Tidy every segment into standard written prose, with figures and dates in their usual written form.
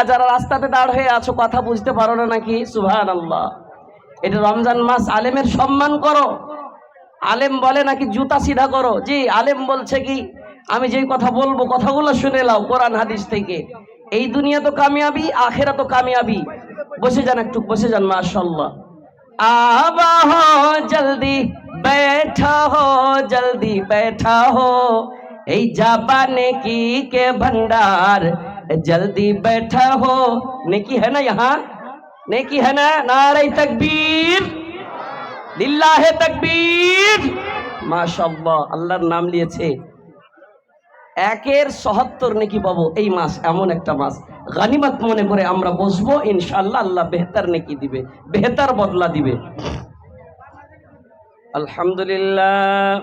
যারা রাস্তাতে দাঁড় হয়ে আছো কথা বুঝতে পারো না নাকি? সুবহানাল্লাহ। এটা রমজান মাস, আলেমের সম্মান করো। আলেম বলে নাকি জুতা সিধা করো? জি, আলেম বলছে কি আমি যেই কথা বলবো কথাগুলো শুনে নাও কোরআন হাদিস থেকে। এই দুনিয়া তো কামিয়াবি, আখেরা তো কামিয়াবি। বসে যান, একটু বসে যান। মাশাআল্লাহ। आवा हो जल्दी बैठा हो, जल्दी बैठा हो, এই जाबा नेकी के भंडार जल्दी बैठा हो। नेकी है ना यहाँ? नेकी है ना? नारे तकबीर, लिल्लाहे तकबीर। माशाअल्लाह, আল্লাহর নাম নিয়েছে, একের ৭৭ নেকি পাবো। এই মাস এমন একটা মাস, গানিমত মনে করে আমরা বসবো, ইনশাআল্লাহ আল্লাহ বেহতর নেকি দিবে, বেহতর বদলা দিবে। আলহামদুলিল্লাহ,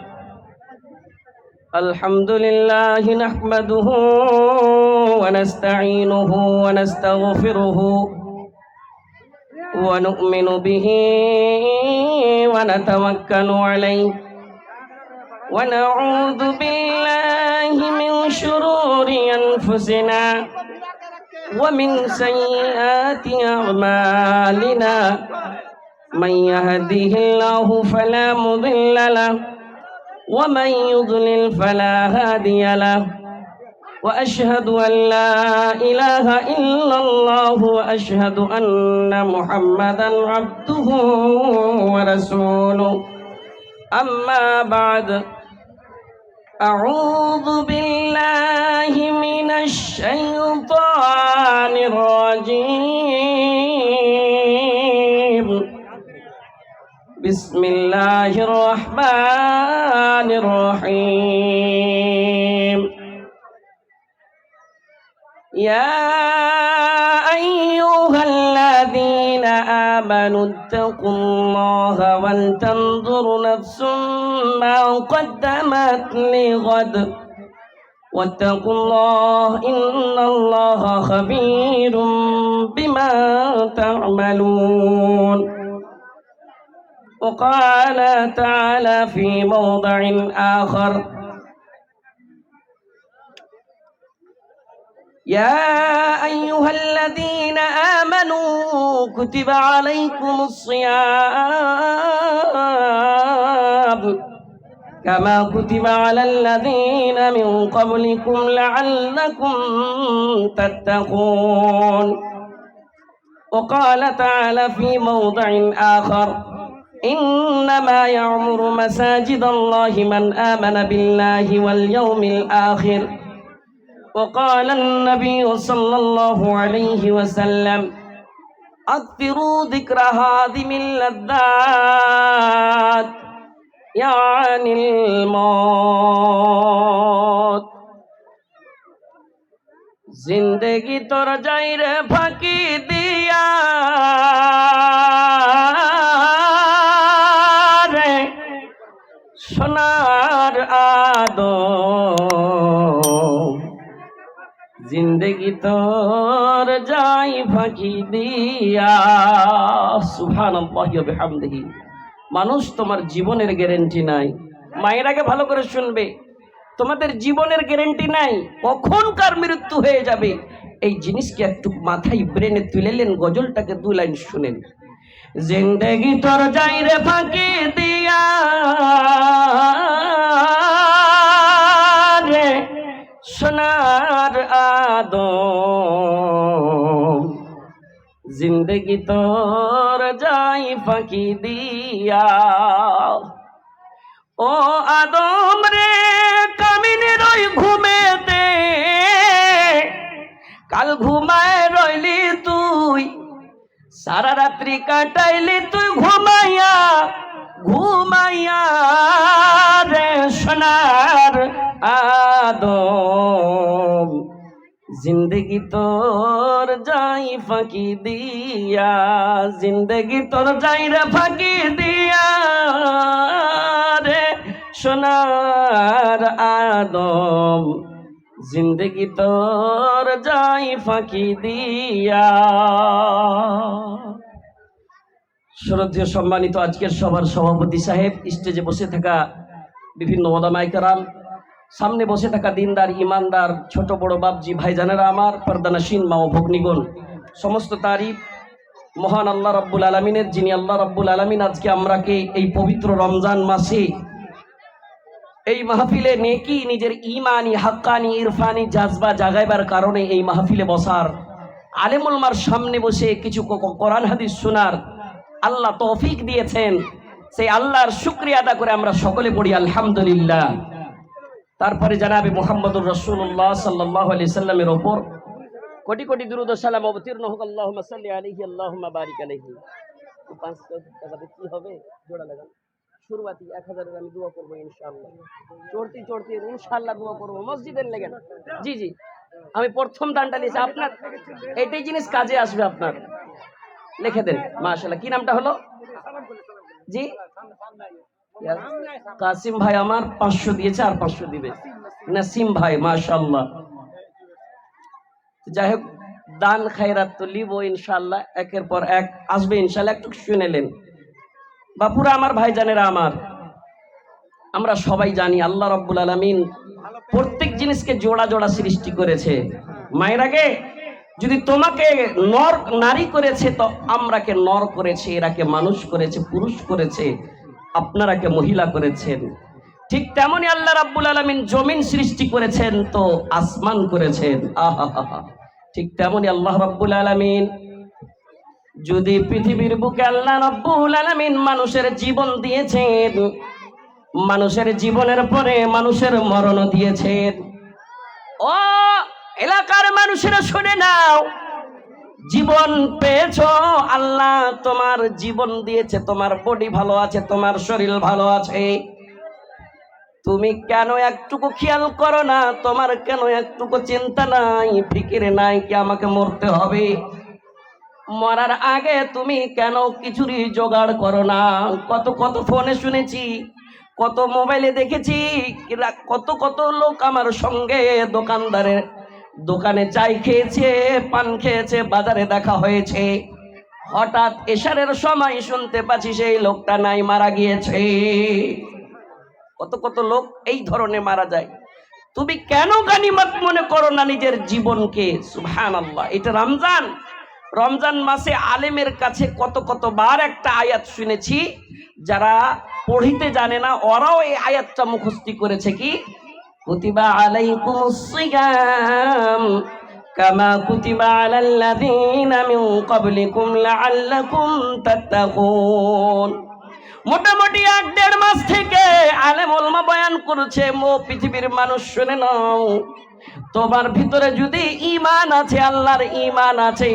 আলহামদুলিল্লাহ নাহমাদুহু ওয়া নাস্তাঈনুহু ওয়া নাস্তাগফিরুহু ওয়া নু'মিনু বিহি ওয়া নাতাওয়াক্কালু আলাইহি ওয়া নাউযু বিল্লাহি মিন শুরুরি আনফুসিনা ওয়া মিন সাইয়্যাতি আ'মালিনা من يهده الله فلا مضل له ومن يضلل فلا هادي له وأشهد أن لا إله إلا الله وأشهد أن محمدا عبده ورسوله أما بعد أعوذ بالله من الشيطان الرجيم بسم الله الرحمن الرحيم يا أيها الذين آمنوا اتقوا الله ولتنظر نفس ما قدمت لغد واتقوا الله إن الله خبير بما تعملون وقال تعالى في موضع آخر يا أيها الذين آمنوا كتب عليكم الصيام كما كتب على الذين من قبلكم لعلكم تتقون وقال تعالى في موضع آخر إنما يعمر مساجد الله من آمن بالله واليوم الآخر وقال النبي صلى الله عليه وسلم أكثروا ذكر هادم اللذات يعني الموت जिंदगी तोर जाई रे फाकी दिया रे सोनार आदम जिंदगी तोर जाई फाकी दिया। সুবহানাল্লাহি ওয়া বিহামদিহি। মানুষ তোমার জীবনের গ্যারান্টি নাই। মায়ের আগে ভালো করে শুনবে, তোমাদের জীবনের গ্যারান্টি নাই, কখন কার মৃত্যু হয়ে যাবে এই জিনিসকে একটু মাথায় ব্রেনে তুলেলেন। গজলটাকে 2 লাইন শুনেন। জিন্দেগি তোর যাই রে ফাঁকি দিয়া রে সোনার আদম জিন্দেগি তোর যাই ফাঁকি দিয়া। ও আদম রে কামিনের ওই ঘুমেতে কাল ঘুমায় রইলি তুই, সারা রাত্রি কাটাইলি তুই ঘুমাইয়া ঘুমাইয়া রে সোনার আদম जिंदगी तोर जाई फाकी दिया, जिंदगी तोर जाई रे फाकी दिया रे सोनार आदम जिंदगी तोर जाई फाकी दिया। শ্রদ্ধেয় সম্মানিত আজকের সভার সভাপতি সাহেব, স্টেজে বসে থাকা বিভিন্ন ওলামায়ে কেরাম, সামনে বসে থাকা দিনদার ইমানদার ছোট বড় বাপজি ভাইজানেরা আমার, পর্দানাসীন মা ও ভগ্নিগণ, সমস্ত তারিফ মহান আল্লাহ রাব্বুল আলামিনের, যিনি আল্লাহ রাব্বুল আলামিন আজকে আমরাকে এই পবিত্র রমজান মাসে এই মাহফিলে নেকি নিজের ইমানি হাক্কানি ইরফানি জাজবা জাগাইবার কারণে এই মাহফিলে বসার, আলেমুল মার সামনে বসে কিছু কোরআন হাদিস শোনার আল্লাহ তৌফিক দিয়েছেন। সেই আল্লাহর শুকরিয়া আদা করে আমরা সকলে পড়ি আলহামদুলিল্লাহ। তারপরে জানাবে মুহাম্মদুর রাসূলুল্লাহ সাল্লাল্লাহু আলাইহি সাল্লামের ওপর কোটি কোটি দুরূদ ও সালাম অবতীর্ণ হোক। আল্লাহুম্মা সাল্লি আলাইহি আল্লাহুম্মা বারিক আলাইহি। 500 টাকাতে কি হবে? জোড়া লাগান। শুরুয়াতি 1000 এর আমি দোয়া করব ইনশাআল্লাহ। চড়তি ইনশাআল্লাহ দোয়া করব মসজিদের লেগেন। জি জি, আমি প্রথম দানটা নিয়েছি আপনার, এইটাই জিনিস কাজে আসবে আপনার। লিখে দেন মাশাআল্লাহ। কি নামটা হলো? জি কাসিম ভাই আমার 500 দিয়েছে, আর 500 দিবে নাসিম ভাই মাশাআল্লাহ। যাই হোক, দান খায়রাত তো লিব ইনশাআল্লাহ, একের পর এক আসবে ইনশাআল্লাহ। একটু শুনেলেন বাপুরা আমার, ভাইজানেরা আমার, আমরা সবাই জানি আল্লাহ রাব্বুল আলামিন প্রত্যেক জিনিসকে জোড়া জোড়া সৃষ্টি করেছে। মায়ের আগে যদি তোমাকে নর নারী করেছে, তো আমরাকে নর করেছে, এরাকে মানুষ করেছে, পুরুষ করেছে, আপনারাকে মহিলা করেছেন। ঠিক তেমনি আল্লাহ রাব্বুল আলামিন জমিন সৃষ্টি করেছেন, তো আসমান করেছেন। আহা, ঠিক তেমনি আল্লাহ রাব্বুল আলামিন যদি পৃথিবীর বুকে আল্লাহ রাব্বুল আলামিন মানুষের জীবন দিয়েছেন, মানুষের জীবনের পরে মানুষের মরণ দিয়েছেন। ও এলাকার মানুষেরা শুনে নাও, জীবন পেয়েছো, আল্লাহ তোমার জীবন দিয়েছে, তোমার বডি ভালো আছে, তোমার শরীর ভালো আছে, তুমি কেন একটুকু খেয়াল করো না? তোমার কেন একটুকু চিন্তা নাই, ফিকিরে নাই কি আমাকে মরতে হবে? মরার আগে তুমি কেন কিছুরই জোগাড় করো না? কত কত ফোনে শুনেছি, কত মোবাইলে দেখেছি, কত লোক আমার সঙ্গে দোকানদারের দোকানে চাই খেয়েছে, পান খেয়েছে, বাজারে দেখা হয়েছে, হঠাৎ এশারের সময় শুনতে পাচ্ছি সেই লোকটা নাই, মারা গিয়েছে। কত লোক এই ধরনের মারা যায়। তুমি কেন গানিমত মনে করো না নিজের জীবনকে? সুবহানাল্লাহ। এটা রমজান মাসে আলেমের কাছে কতবার একটা আয়াত শুনেছি, যারা পড়িতে জানে না ওরাও এই আয়াতটা মুখস্থ করেছে। কি? কুতিবা আলাইকুমুস সিয়াম কামা কুতিবা আলাল লাযিনা মিন ক্বাবলিকুম লাআল্লাকুম তাত্তাকুন। মোটামুটি 1-1.5 মাস থেকে আলেম ওলামা বয়ান করছে, পৃথিবীর মানুষ শুনে নাও, তোমার ভিতরে যদি ঈমান আছে, আল্লাহর ঈমান আছে,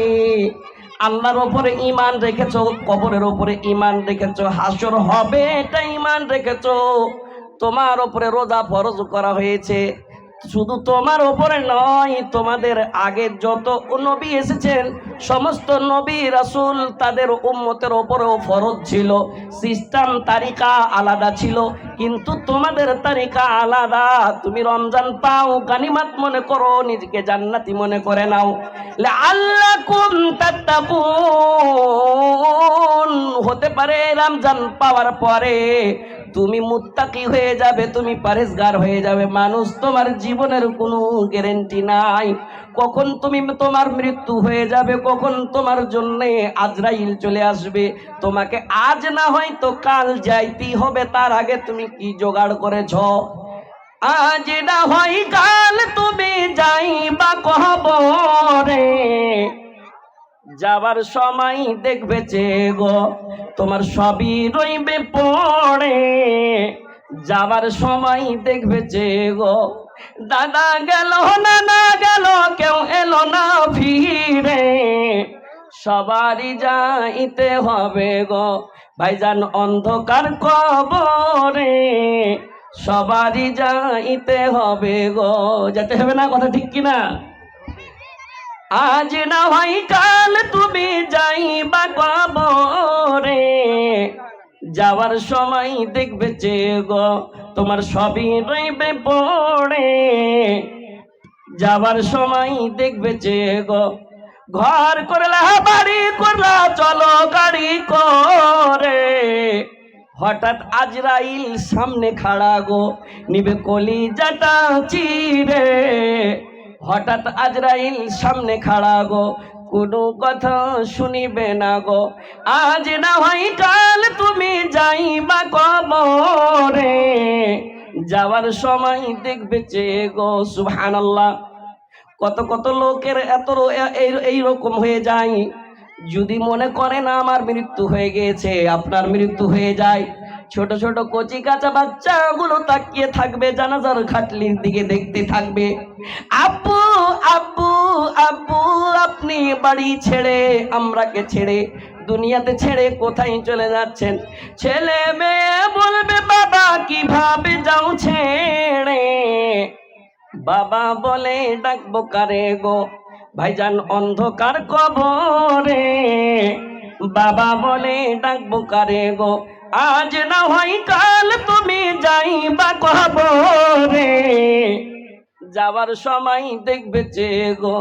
আল্লাহর উপরে ঈমান রেখেছো, কবরের উপরে ঈমান রেখেছো, হাসর হবে এটা ঈমান রেখেছো, তোমার উপরে রোজা ফরজ করা হয়েছে, শুধু তোমার উপরে নয়, তোমাদের আগে যত নবী এসেছেন সমস্ত নবী রাসূল তাদের উম্মতের উপরেও ফরজ ছিল, সিস্টেম তারিকা আলাদা ছিল, কিন্তু তোমাদের তারিকা আলাদা। তুমি রমজান পাও, গানিমত মনে করো, নিজেকে জান্নাতি মনে করে নাও। লাআল্লাকুম তাত্তাকুন। হতে পারে রমজান পাওয়ার পরে তুমি মুত্তাকি হয়ে যাবে, তুমি পরেজগার হয়ে যাবে। মানুষ তোমার জীবনের কোনো গ্যারান্টি নাই, কখন তোমার মৃত্যু হয়ে যাবে, কখন তোমার জন্য আজরাইল চলে আসবে। তোমাকে আজ না হয় তো কাল যাইতেই হবে, তার আগে তুমি কি জোগাড় করেছ? আজ না হয় কাল তুমি যাইবা কবরে, যাবার সময় দেখবে যে গো তোমার সবই রইবে পড়ে, যাবার সময় দেখবে যে গো দাদা গেল, নানা গেল, কেউ এলো না ফিরে, সবারই যাইতে হবে গো ভাইজান অন্ধকার কবরে, সবারই যাইতে হবে গো। যেতে হবে না? কথা ঠিক কিনা? আজ না হয় কাল তুমি যাইবা কবরে, যাওয়ার সময় দেখবে যে গো তোমার সবই রইবে পড়ে, যাওয়ার সময় দেখবে যে গো ঘর করলা বাড়ি করলা চলো গাড়ি করে, হঠাৎ আজরাইল সামনে খাড়া গো, নিবে কলিজাটা চিরে। হঠাৎ আজরাইল সামনে খাড়া গো, কোনো কথা শুনিবে না গো। আজ না হয় কাল তুমি যাইবা কবরে, যাওয়ার সময় দেখবে চেয়ে গো। সুবহানাল্লাহ। কত কত লোকের এইরকম হয়ে যায়, যদি মনে করে না আমার মৃত্যু হয়ে গিয়েছে, আপনার মৃত্যু হয়ে যায়, ছোট ছোট কচি কাঁচা বাচ্চাগুলো তাকিয়ে থাকবে, জানাজার খাটলির দিকে দেখতে থাকবে। আব্বু আব্বু আব্বু, আপনি বাড়ি ছেড়ে, আমরাকে ছেড়ে, দুনিয়াতে ছেড়ে কোথায় চলে যাচ্ছেন? ছেলে মেয়ে বলবে বাবা কিভাবে যাও ছেড়ে। বাবা বলে ডাকবো কারে গো, ভাইজান অন্ধকার কবরে। বাবা বলে ডাকবো কারে গো, আজ না হয় কাল তুমি যাইবা কবরে, যাবার সময় দেখবে চেয়ে গো।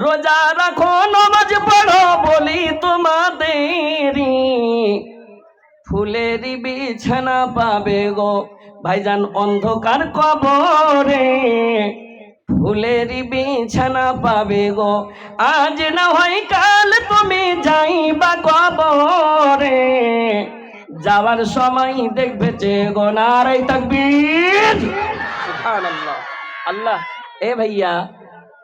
রোজা রাখো নামাজ পড়ো বলি তোমাদের, ফুলেরই বিছানা পাবে গো ভাইজান অন্ধকার কবরে। ফুলেরই বিছানা পাবে গো, আজ না হয় কাল তুমি যাইবা কবরে, যাওয়ার সময় দেখবে চেয়ে গো। নারে তাকবীর, সুবহানাল্লাহ। আল্লাহ। এ ভাইয়া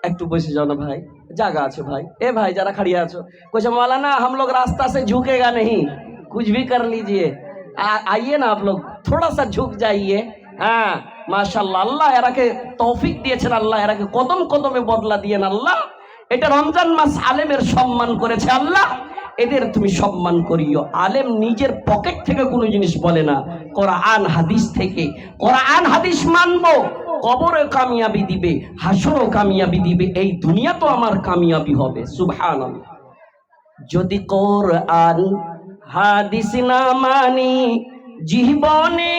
একটু বসে जाओ ना भाई, जगह আছে भाई। ए भाई जरा खड़िया আছো। कुछ मौलाना हम लोग रास्ता से झुकेगा नहीं, कुछ भी कर लीजिए, आइए ना आप लोग, थोड़ा सा झुक जाइए। हाँ माशाल्लाह, আল্লাহ এরাকে তৌফিক দিয়েছেন, আল্লাহ এরাকে কদম কদমে বদলা দিয়েন আল্লাহ। এটা রমজান মাস আলেমের সম্মান করেছে আল্লাহ, এদের তুমি সম্মান করিও। আলেম নিজের পকেট থেকে কোনো জিনিস বলে না, কোরআন হাদিস থেকে। কোরআন হাদিস মানবো, কবরে কামিয়াবি দিবে, হাসরও কামিয়াবি দিবে, এই দুনিয়া তো আমার কামিয়াবি হবে। সুবহানাল্লাহ। যদি কোরআন হাদিস না মানি জীবনে,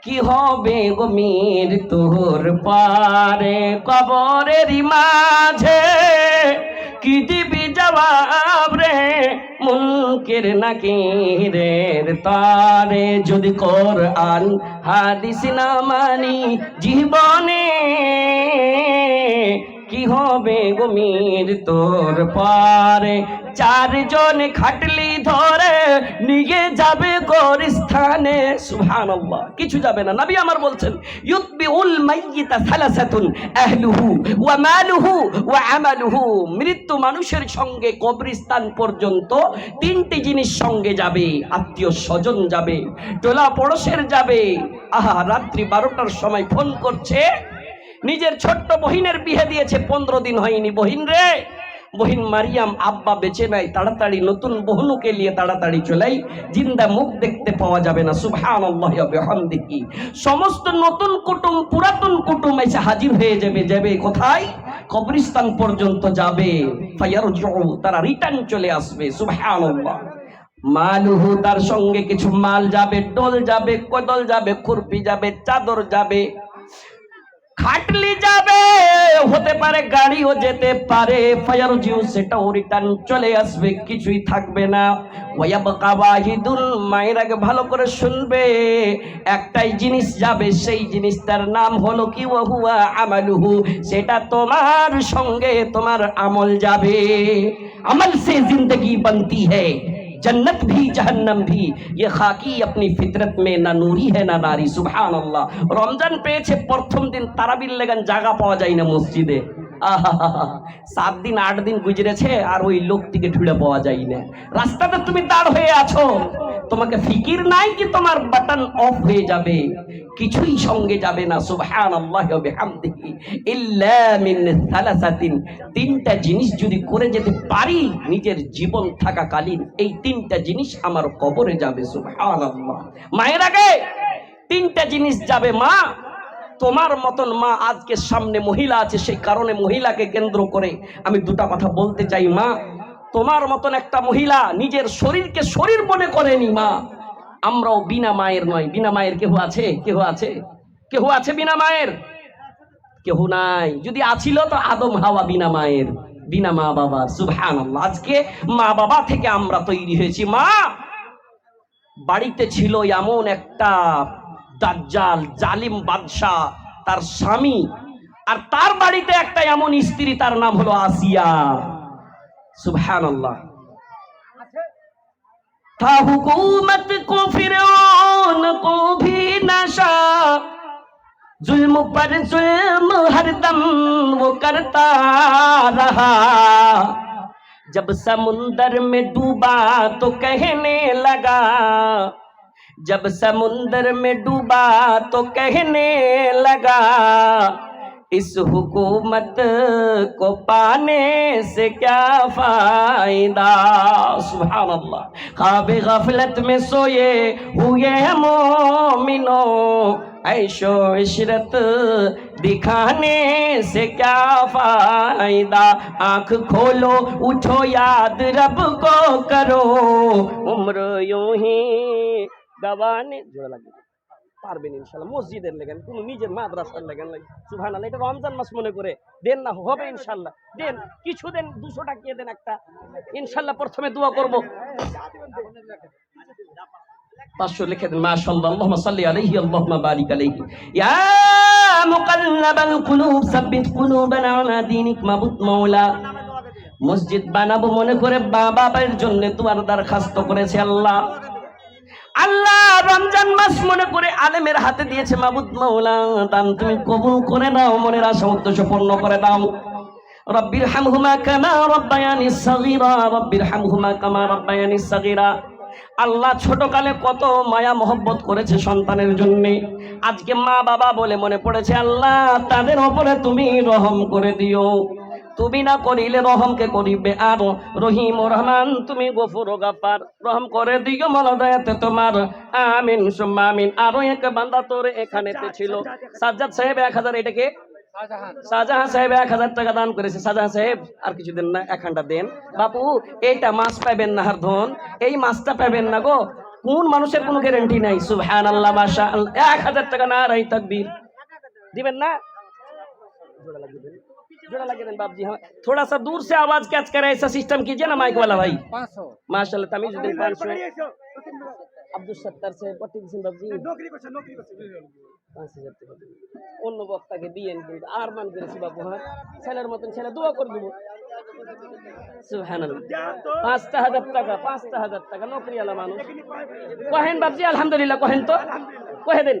কি হবে গো মৃত্যুর পারে, কবরের মাঝে কি দিবি জবাব রে, মুনকির নাকিরের তারে। যদি কোরআন হাদিস না মানি জীবনে, কি হবে গো মৃত্যুর পারে। চারজন খাটলি ধরে নিয়ে যাবে গোরস্থানে। সুবহানাল্লাহ। কিছু যাবে না, নবী আমার বলছেন ইউতবিউল মাইয়িতা সালাসাতুন, আহলুহু ওয়া মালুহু ওয়া আমালুহু। মৃত্যু মানুষের সঙ্গে কবরস্থান পর্যন্ত তিনটি জিনিস সঙ্গে যাবে, আত্মীয় স্বজন যাবে, টোলা পড়োশের যাবে। আহা, রাত্রি 12টার সময় ফোন করছে, নিজের ছোট্ট বহিনের বিয়ে দিয়েছে, 15 দিন হয়নি। বহিন রে, বহিন মারিয়াম, আব্বা বেঁচে নাই, তাড়াতাড়ি নতুন বহনুকে নিয়ে তাড়াতাড়ি চলাই, জিন্দা মুখ দেখতে পাওয়া যাবে না। সুবহানাল্লাহি ওয়া বিহামদিহি। সমস্ত নতুন কুটুম পুরাতন কুটুম এসে হাজির হয়ে যাবে। যাবে কোথায়? কবরস্থান পর্যন্ত যাবে। ফায়ারজু, তারা রিটার্ন চলে আসবে। সুবহানাল্লাহ। মালুহু, তার সঙ্গে কিছু মাল যাবে, ডোল যাবে, কোদল যাবে, খুরপি যাবে, চাদর যাবে, খাটলি যাবে, হতে পারে গাড়িও যেতে পারে। ফায়ারজিউ, সেটাও রিটার্ন চলে আসবে, কিছুই থাকবে না। ওয়ায়াবকা ওয়াহিদুল, মায়ের আগে ভালো করে শুনবে, একটাই জিনিস যাবে, সেই জিনিসটার নাম হলো কি? ওয়া হুয়া আমালুহু, সেটা তোমার সঙ্গে তোমার আমল যাবে। আমল সে জিंदगी बनती है, जन्नत भी जहन्नम भी, ये खाकी अपनी फितरत में ना नूरी है ना नारी। सुभान अल्लाह। रमजान পেয়েছে প্রথম দিন তারাবির লাগান জায়গা পাওয়া যায় না মসজিদে। আহা, 7 দিন 8 দিন গুজরেছে আর ওই লোকটিকে ঢুঁড়ে পাওয়া যায় না। রাস্তাতে তুমি দাঁড় হয়ে আছো, তোমাকে ফিকির নাই কি তোমার বাটন অফ হয়ে যাবে, কিছুই সঙ্গে যাবে না। সুবহানাল্লাহি ওয়া বিহামদিহি। ইল্লা মিন সালাসাতিন, তিনটা জিনিস যদি করে যেতে পারি নিজের জীবন থাকাকালীন, এই তিনটা জিনিস আমার কবরে যাবে। সুবহানাল্লাহ। মায়ের আগে তিনটা জিনিস যাবে। মা, তোমার মতন মা আজকে সামনে মহিলা আছে, সেই কারণে মহিলাকে কেন্দ্র করে আমি দুটা কথা বলতে চাই। মা, তোমার মতন একটা মহিলা নিজের শরীরকে শরীর মনে করেনি। মা, আমরাও বিনা মায়ের নয়। বিনা মায়ের কেহ আছে? কেহ আছে? কেহ আছে বিনা মায়ের? কেহ নাই। যদি আছিল তো আদম হাওয়া বিনা মায়ের, বিনা মা বাবা। সুবহানাল্লাহ। আজকে মা বাবা থেকে আমরা তৈরি হয়েছি। মা, বাড়িতে ছিল এমন একটা দাজ্জাল জালিম বাদশাহ, তার স্বামী, আর তার বাড়িতে একটা এমন স্ত্রী, তার নাম হলো আসিয়া। সুবহানাল্লাহ। था हुकूमत को फिरौन को भी नशा, जुल्म पर जुल्म हरदम वो करता रहा, जब समुंदर में डूबा तो कहने लगा, जब समुंदर में डूबा तो कहने लगा, इस हुकूमत को पाने से क्या फायदा। सुभान अल्लाह। ख्वाब गफलत में सोए हुए मोमिनो, ऐशो इशरत दिखाने से क्या फायदा, आंख खोलो उठो याद रब को करो, उम्र यूं ही गवाने। जोड़ा लगे পারবেন ইনশাআল্লাহ, মসজিদের লেগেন, কোন নিজের মাদ্রাসার লেগেন। সুবহানাল্লাহ। এটা রমজান মাস মনে করে দেন না, হবে ইনশাআল্লাহ। দেন, কিছু দেন, 200 টাকা দেন একটা, ইনশাআল্লাহ। প্রথমে দোয়া করব। 500 লিখে দেন। মাশাআল্লাহ। আল্লাহুম্মা সাল্লি আলাইহি আল্লাহুম্মা বারিক আলাইহি। ইয়া মুকাল্লাবাল কুলুব সাব্বিত কুলুবানা আলা দীনিক। মাবুদ মাওলা, মসজিদ বানাবো মনে করে বাবার জন্য দুয়ার দরখাস্ত করেছে আল্লাহ। আল্লাহ রমজান মাস মনে করে আলেমের হাতে দিয়েছে। মাবুদ মাওলা, দান তুমি কবুল করে নাও, মনের আশা উদ্দেশ্য পূর্ণ করে দাও। রব্বির হামহুমা কামা রব্বায়ানি সাগীরা, রব্বির হামহুমা কামা রব্বায়ানি সাগীরা। আল্লাহ ছোটকালে কত মায়া মহব্বত করেছে সন্তানের জন্য, আজকে মা বাবা বলে মনে পড়েছে। আল্লাহ তাদের উপরে তুমি রহম করে দিও, তুমি না করিলে রহমকে করিবে আর রহিম ও রহমান, তুমি গফুর ও গাফার, রহম করে দিও মওলা দয়াতে তোমার। আমিন সুম্মা আমিন। আরো এক বান্দা তোর এখানেতে ছিল, সাজ্জাদ সাহেব 1000, এটাকে শাহজাহান সাহেব 1000 টাকা দান করেছে। শাহজাহান সাহেব আর কিছু দেন না, 1 ঘন্টা দেন। বাপু এইটা মাছ পাবেন না, হার ধন এই মাছটা পাবেন না গো, কোন মানুষের কোনো গ্যারান্টি নাই। সুবহানাল্লাহ, মাশাআল্লাহ। 1000 টাকা না রাই তাকবীর দিবেন না, जोड़ा लगे दें, जोड़ा लगे दें बाप जी। हाँ, थोड़ा सा दूर से आवाज कैच करे, ऐसा सिस्टम कीजिए ना माइक वाला भाई। 500 माशाल्लाह। तमीजुद्दीन 500, अब्दुल सत्तर से पट्टी दिसन बाप जी नौकरी করছে 5000 টাকা অন্য বক্তাকে দিয়েন, কিন্তু আর মান করেছি বাবু। হ্যাঁ, ছেলের মতন ছেলে দোয়া করে দেব। সুবহানাল্লাহ। 5000 টাকা, 5000 টাকা নকরিওয়ালা মানুষ। কহেন বাপ জি আলহামদুলিল্লাহ, কহেন তো, কহে দেন।